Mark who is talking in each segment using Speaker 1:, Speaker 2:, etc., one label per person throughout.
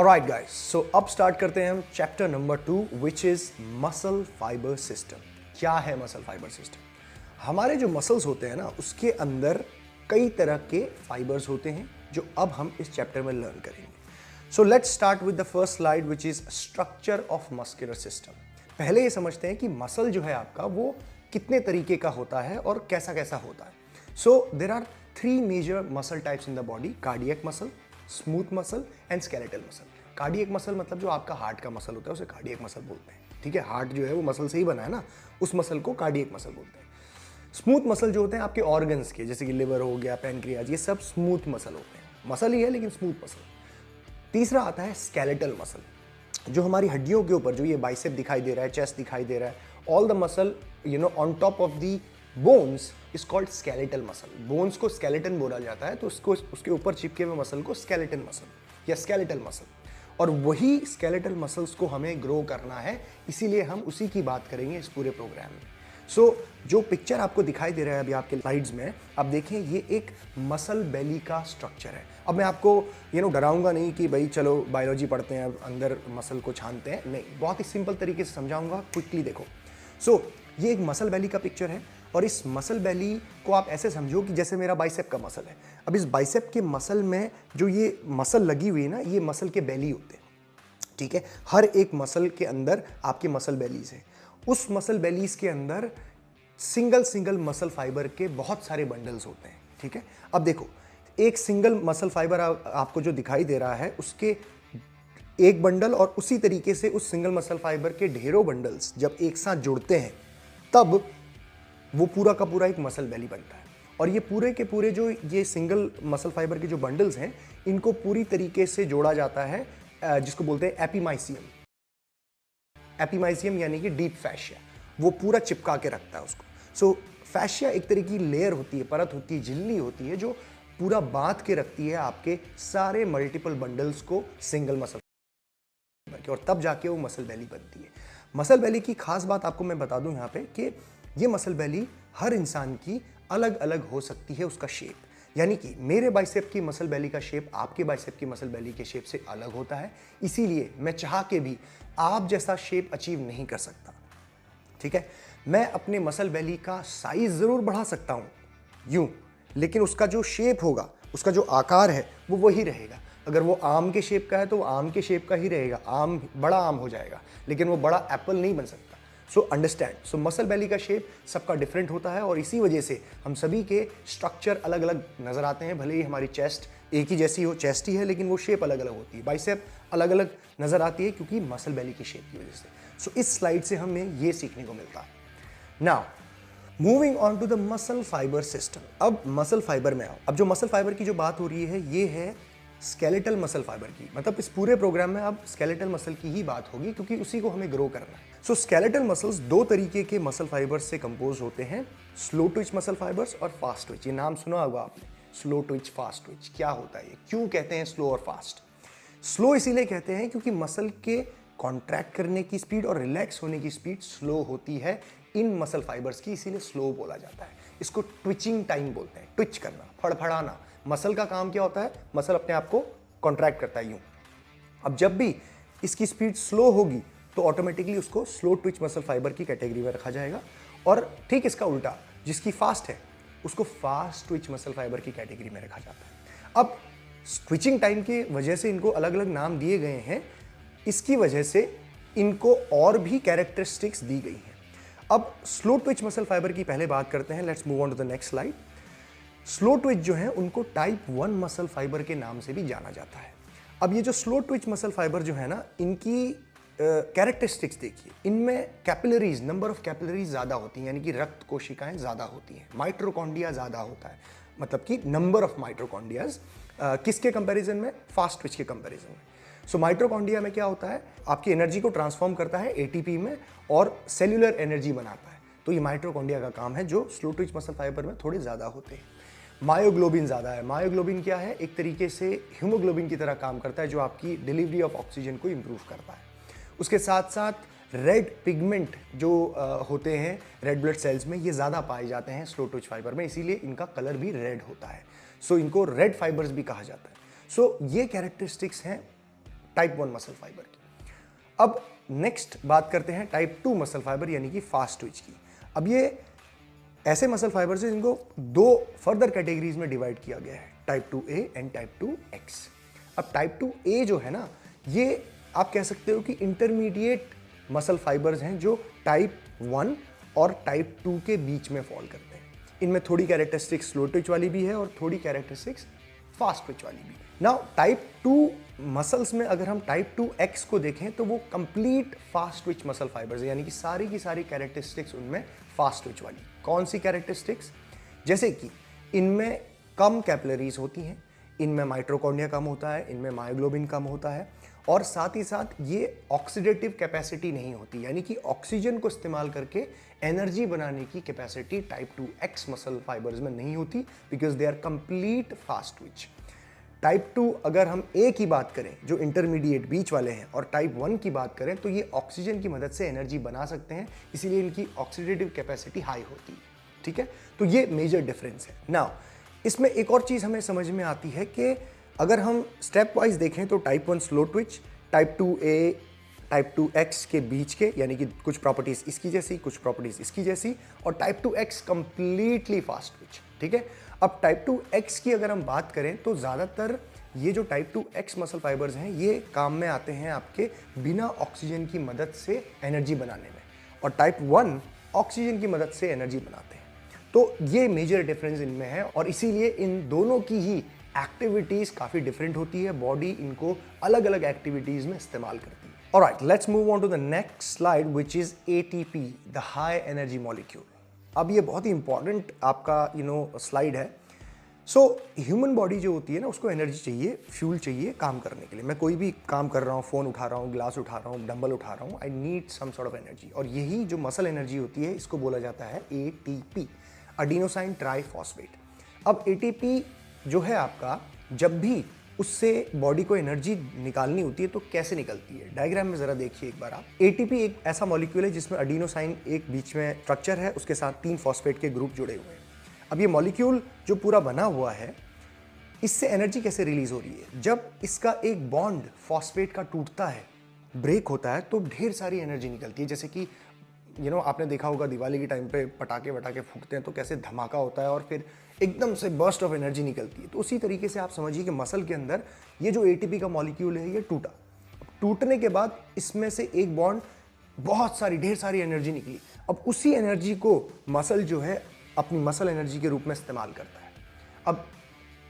Speaker 1: Alright guys, सो अब start करते हैं हम chapter number 2 which is muscle fibre system. क्या है मसल फाइबर सिस्टम? हमारे जो मसल्स होते हैं ना, उसके अंदर कई तरह के फाइबर्स होते हैं जो अब हम इस चैप्टर में लर्न करेंगे। So let's start with the first slide which is structure of muscular system. पहले ये समझते हैं कि मसल जो है आपका वो कितने तरीके का होता है और कैसा कैसा होता है। So there are 3 major muscle types in the body: cardiac muscle, smooth muscle and skeletal muscle. Cardiac muscle मतलब जो आपका हार्ट का मसल होता है उसे कार्डियक मसल बोलते हैं। ठीक है, हार्ट जो है वो मसल से ही बना है ना, उस मसल को कार्डियक मसल बोलते हैं। स्मूथ मसल जो होते हैं आपके ऑर्गन्स के, जैसे कि लिवर हो गया, पैनक्रियाज, ये सब स्मूथ मसल होते हैं। मसल ही है लेकिन स्मूथ मसल। तीसरा आता है स्केलेटल मसल, जो हमारी हड्डियों के ऊपर, जो ये बाइसेप दिखाई दे रहा है, चेस्ट दिखाई दे रहा है, all the muscle on top of the bones is called skeletal muscle. Bones को स्केलेटन बोला जाता है, तो उसके ऊपर चिपके हुए मसल को स्केलेटन मसल या स्केलेटल मसल, और वही स्केलेटल मसल्स को हमें ग्रो करना है, इसीलिए हम उसी की बात करेंगे इस पूरे प्रोग्राम में। सो जो पिक्चर आपको दिखाई दे रहा है अभी आपके स्लाइड्स में, आप देखें ये एक मसल बेली का स्ट्रक्चर है। अब मैं आपको डराऊंगा नहीं कि भाई चलो बायोलॉजी पढ़ते हैं अब अंदर मसल को छानते हैं, नहीं, बहुत ही सिंपल तरीके से समझाऊंगा, क्विकली देखो। सो ये एक मसल बेली का पिक्चर है, और इस मसल बेली को आप ऐसे समझो कि जैसे मेरा बाइसेप का मसल है। अब इस बाइसेप के मसल में जो ये मसल लगी हुई है ना, ये मसल के बेली होते हैं। ठीक है, हर एक मसल के अंदर आपके मसल बेलीज हैं। उस मसल बेलीज के अंदर सिंगल मसल फाइबर के बहुत सारे बंडल्स होते हैं। ठीक है, अब देखो, एक सिंगल मसल फाइबर आपको जो दिखाई दे रहा है, उसके एक बंडल और उसी तरीके से उस सिंगल मसल फाइबर के ढेरों बंडल्स जब एक साथ जुड़ते हैं, तब वो पूरा का पूरा एक मसल बेली बनता है। और ये पूरे के पूरे जो ये सिंगल मसल फाइबर के जो बंडल्स हैं, इनको पूरी तरीके से जोड़ा जाता है, जिसको बोलते हैं एपिमाइसियम। एपिमाइसियम यानी कि डीप फैशिया, वो पूरा चिपका के रखता है उसको। सो फैशिया एक तरह की लेयर होती है, परत होती है, झिल्ली होती है, जो पूरा बांध के रखती है आपके सारे मल्टीपल बंडल्स को सिंगल मसल फाइबर के, और तब जाके वो मसल बेली बनती है। मसल बेली की खास बात आपको मैं बता दूं यहाँ पे कि ये मसल बेली हर इंसान की अलग अलग हो सकती है, उसका शेप। यानी कि मेरे बाइसेप की मसल बेली का शेप आपके बाइसेप की मसल बेली के शेप से अलग होता है, इसीलिए मैं चाह के भी आप जैसा शेप अचीव नहीं कर सकता। ठीक है, मैं अपने मसल बेली का साइज जरूर बढ़ा सकता हूं यूं, लेकिन उसका जो शेप होगा, उसका जो आकार है, वो वही रहेगा। अगर वो आम के शेप का है तो वो आम के शेप का ही रहेगा, आम बड़ा आम हो जाएगा, लेकिन वो बड़ा एप्पल नहीं बन सकता। सो अंडरस्टैंड, सो मसल बेली का शेप सबका डिफरेंट होता है, और इसी वजह से हम सभी के स्ट्रक्चर अलग अलग नजर आते हैं। भले ही हमारी चेस्ट एक ही जैसी हो, चेस्ट ही है, लेकिन वो शेप अलग अलग होती है। बाइसेप अलग अलग नजर आती है क्योंकि मसल बेली की शेप की वजह से। सो इस स्लाइड से हमें ये सीखने को मिलता है। Now moving on to the muscle fibre system. अब मसल फाइबर में आओ। अब जो मसल फाइबर की जो बात हो रही है, ये है स्केलेटल मसल फाइबर की। मतलब इस पूरे प्रोग्राम में अब स्केलेटल मसल की ही बात होगी, क्योंकि उसी को हमें ग्रो करना है। सो स्केलेटल मसल्स 2 तरीके के मसल फाइबर्स से कंपोज होते हैं: स्लो ट्विच मसल फाइबर्स और फास्ट ट्विच। ये नाम सुना होगा आपने, स्लो ट्विच, फास्ट ट्विच। क्या होता है ये, क्यों कहते हैं स्लो और फास्ट? स्लो इसीलिए कहते हैं क्योंकि मसल के कॉन्ट्रैक्ट करने की स्पीड और रिलैक्स होने की स्पीड स्लो होती है इन मसल फाइबर्स की, इसीलिए स्लो बोला जाता है। इसको ट्विचिंग टाइम बोलते हैं, ट्विच करना, फड़फड़ाना। मसल का काम क्या होता है? मसल अपने आप को कॉन्ट्रैक्ट करता है यूं। अब जब भी इसकी स्पीड स्लो होगी तो ऑटोमेटिकली उसको स्लो ट्विच मसल फाइबर की कैटेगरी में रखा जाएगा, और ठीक इसका उल्टा, जिसकी फास्ट है उसको फास्ट ट्विच मसल फाइबर की कैटेगरी में रखा जाता है। अब ट्विचिंग टाइम की वजह से इनको अलग अलग नाम दिए गए हैं, इसकी वजह से इनको और भी कैरेक्टरिस्टिक्स दी गई हैं। अब स्लो ट्विच मसल फाइबर की पहले बात करते हैं। Let's move on to the next slide. Slow twitch जो है उनको टाइप 1 मसल फाइबर के नाम से भी जाना जाता है। अब ये जो स्लो ट्विच मसल फाइबर जो है ना, इनकी कैरेक्टरिस्टिक्स देखिए। इनमें कैपिलरीज, नंबर ऑफ कैपिलरीज ज़्यादा होती हैं, यानी कि रक्त कोशिकाएं ज़्यादा होती हैं। माइट्रोकॉन्ड्रिया ज़्यादा होता है, मतलब कि नंबर ऑफ माइट्रोकॉन्ड्रियाज। किसके कंपैरिजन में? फास्ट ट्विच के कंपैरिजन में। सो माइट्रोकॉन्ड्रिया में क्या होता है, आपकी एनर्जी को ट्रांसफॉर्म करता है एटीपी में और सेल्यूलर एनर्जी बनाता है। तो ये माइट्रोकॉन्ड्रिया का काम है, जो स्लो ट्विच मसल फाइबर में थोड़े ज़्यादा होते हैं। मायोग्लोबिन ज़्यादा है। मायोग्लोबिन क्या है? एक तरीके से हीमोग्लोबिन की तरह काम करता है, जो आपकी डिलीवरी ऑफ ऑक्सीजन को इंप्रूव करता है। उसके साथ साथ रेड पिगमेंट जो होते हैं रेड ब्लड सेल्स में, ये ज़्यादा पाए जाते हैं स्लो ट्विच फाइबर में, इसीलिए इनका कलर भी रेड होता है। सो इनको रेड फाइबर्स भी कहा जाता है। सो ये कैरेक्टरिस्टिक्स हैं टाइप 1 मसल फाइबर की। अब नेक्स्ट बात करते हैं टाइप 2 मसल फाइबर यानी कि फास्ट ट्विच की। अब ये ऐसे मसल फाइबर्स हैं जिनको दो फर्दर कैटेगरीज में डिवाइड किया गया है, type 2A and type 2X। अब टाइप 2A जो है ना, ये आप कह सकते हो कि इंटरमीडिएट मसल फाइबर्स हैं जो टाइप 1 और टाइप 2 के बीच में फॉल करते हैं। इनमें थोड़ी कैरेक्टरिस्टिक्स स्लो ट्विच वाली भी है और थोड़ी कैरेक्टरिस्टिक्स फास्ट ट्विच वाली भी। नाउ टाइप 2 मसल्स में अगर हम टाइप 2X को देखें तो वो complete fast Twitch muscle fibres है, यानी कि सारी की सारी कैरेक्टरिस्टिक्स उनमें फास्ट ट्विच वाली। कौन सी कैरेक्टरिस्टिक्स? जैसे कि इनमें कम कैपिलरीज होती हैं, इनमें माइटोकॉन्ड्रिया कम होता है, इनमें मायोग्लोबिन कम होता है, और साथ ही साथ ये ऑक्सीडेटिव कैपेसिटी नहीं होती, यानी कि ऑक्सीजन को इस्तेमाल करके एनर्जी बनाने की capacity type 2X muscle fibres में नहीं होती, because they are complete fast twitch. Type 2 अगर हम A की बात करें जो इंटरमीडिएट बीच वाले हैं, और टाइप 1 की बात करें तो ये ऑक्सीजन की मदद से एनर्जी बना सकते हैं, इसीलिए इनकी ऑक्सीडेटिव कैपेसिटी हाई होती है। ठीक है, तो ये मेजर डिफरेंस है। नाउ इसमें एक और चीज़ हमें समझ में आती है कि अगर हम स्टेप वाइज देखें तो type 1 slow Twitch, type 2A type 2X के बीच के, यानी कि कुछ प्रॉपर्टीज इसकी जैसी, कुछ प्रॉपर्टीज इसकी जैसी, और type 2X completely fast Twitch. ठीक है, अब टाइप 2X की अगर हम बात करें तो ज़्यादातर ये जो टाइप 2X मसल फाइबर्स हैं ये काम में आते हैं आपके बिना ऑक्सीजन की मदद से एनर्जी बनाने में, और टाइप 1 ऑक्सीजन की मदद से एनर्जी बनाते हैं। तो ये मेजर डिफरेंस इनमें है, और इसीलिए इन दोनों की ही एक्टिविटीज काफ़ी डिफरेंट होती है, बॉडी इनको अलग अलग एक्टिविटीज में इस्तेमाल करती है। Alright, let's move on to the next slide which is ATP, the high energy molecule. अब ये बहुत ही इंपॉर्टेंट आपका स्लाइड है। सो ह्यूमन बॉडी जो होती है ना, उसको एनर्जी चाहिए, फ्यूल चाहिए काम करने के लिए। मैं कोई भी काम कर रहा हूँ, फ़ोन उठा रहा हूँ, ग्लास उठा रहा हूँ, डंबल उठा रहा हूँ, I need some sort of energy, और यही जो मसल एनर्जी होती है इसको बोला जाता है ATP, एडिनोसाइन ट्राइफॉस्फेट। अब ATP जो है आपका, जब भी उससे बॉडी को एनर्जी निकालनी होती है तो कैसे निकलती है, डायग्राम में जरा देखिए एक बार आप। ATP एक ऐसा मॉलिक्यूल है जिसमें एडिनोसाइन एक बीच में स्ट्रक्चर है, उसके साथ 3 फॉस्फेट के ग्रुप जुड़े हुए हैं। अब ये मॉलिक्यूल जो पूरा बना हुआ है, इससे एनर्जी कैसे रिलीज हो रही है? जब इसका एक बॉन्ड फॉस्फेट का टूटता है, ब्रेक होता है, तो ढेर सारी एनर्जी निकलती है। जैसे कि आपने देखा होगा दिवाली के टाइम पे पटाखे वटाखे फूटते हैं तो कैसे धमाका होता है और फिर एकदम से बर्स्ट ऑफ एनर्जी निकलती है। तो उसी तरीके से आप समझिए कि मसल के अंदर ये जो ATP का मॉलिक्यूल है ये टूटा, टूटने के बाद इसमें से एक बॉन्ड बहुत सारी ढेर सारी एनर्जी निकली। अब उसी एनर्जी को मसल जो है अपनी मसल एनर्जी के रूप में इस्तेमाल करता है। अब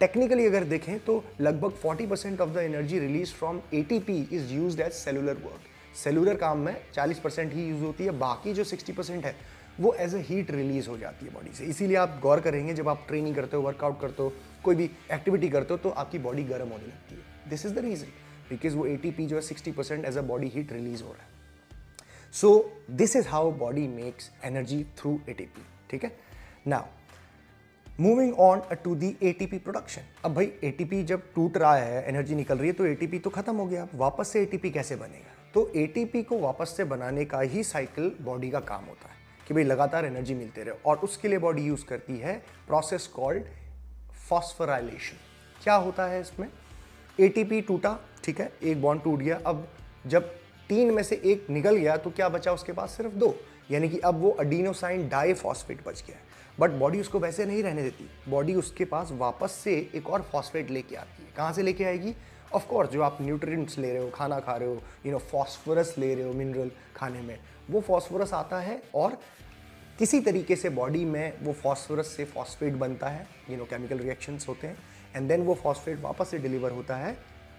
Speaker 1: टेक्निकली अगर देखें तो लगभग 40% of the energy release from ATP is used as cellular work. Cellular काम में 40% ही यूज होती है, बाकी जो 60% है वो एज ए हीट रिलीज हो जाती है बॉडी से। इसीलिए आप गौर करेंगे जब आप ट्रेनिंग करते हो, वर्कआउट करते हो, कोई भी एक्टिविटी करते हो तो आपकी बॉडी गर्म होने लगती है। This is the reason, because वो ATP जो है 60% as a body heat release हो रहा है। So this is how body makes energy through ATP। ठीक है, now moving on to the ATP production. अब भाई ATP जब टूट रहा है, एनर्जी निकल रही है, तो ATP तो खत्म हो गया, वापस से ATP कैसे बनेगा? तो ATP को वापस से बनाने का ही साइकिल बॉडी का काम होता है कि भाई लगातार एनर्जी मिलते रहे, और उसके लिए बॉडी यूज करती है प्रोसेस कॉल्ड फॉस्फोराइलेशन। क्या होता है इसमें? ATP टूटा, ठीक है, एक बॉन्ड टूट गया, अब जब 3 में से 1 निकल गया तो क्या बचा उसके पास? सिर्फ 2, यानी कि अब वो एडिनोसाइन डाइफॉस्फेट बच गया है। बट बॉडी उसको वैसे नहीं रहने देती, बॉडी उसके पास वापस से एक और फॉस्फेट लेके आती है। कहाँ से लेके आएगी? ऑफ कोर्स जो आप न्यूट्रिएंट्स ले रहे हो, खाना खा रहे हो, फॉस्फोरस ले रहे हो मिनरल खाने में, वो फॉस्फोरस आता है और किसी तरीके से बॉडी में वो फॉस्फोरस से फॉस्फेट बनता है, केमिकल रिएक्शंस होते हैं, एंड देन वो फॉस्फेट वापस से डिलीवर होता है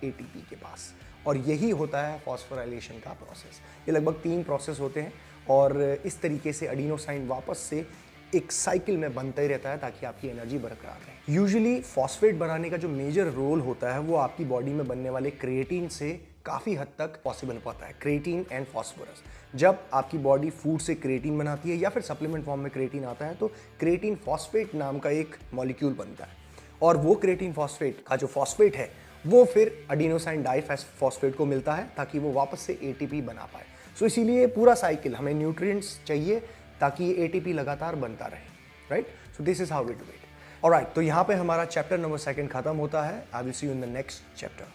Speaker 1: ATP के पास, और यही होता है फॉस्फोराइलेशन का प्रोसेस। ये लगभग 3 प्रोसेस होते हैं, और इस तरीके से एडिनोसाइन वापस से एक साइकिल में बनता ही रहता है ताकि आपकी एनर्जी बरकरार रहे। यूजुअली फॉस्फेट बनाने का जो मेजर रोल होता है वो आपकी बॉडी में बनने वाले क्रिएटिन से काफ़ी हद तक पॉसिबल पाता है। क्रिएटिन एंड फॉस्फोरस, जब आपकी बॉडी फूड से क्रिएटिन बनाती है या फिर सप्लीमेंट फॉर्म में क्रिएटिन आता है तो क्रिएटिन फॉस्फेट नाम का एक मॉलिक्यूल बनता है, और वो क्रिएटिन फॉस्फेट का जो फॉस्फेट है वो फिर एडिनोसाइन डाइफॉस्फेट को मिलता है ताकि वो वापस से ATP बना पाए। सो इसीलिए पूरा साइकिल, हमें न्यूट्रिएंट्स चाहिए ताकि ये ATP लगातार बनता रहे, right? So this is how we do it. Alright, तो यहाँ पे हमारा चैप्टर नंबर 2 खत्म होता है। I will see you in the next chapter.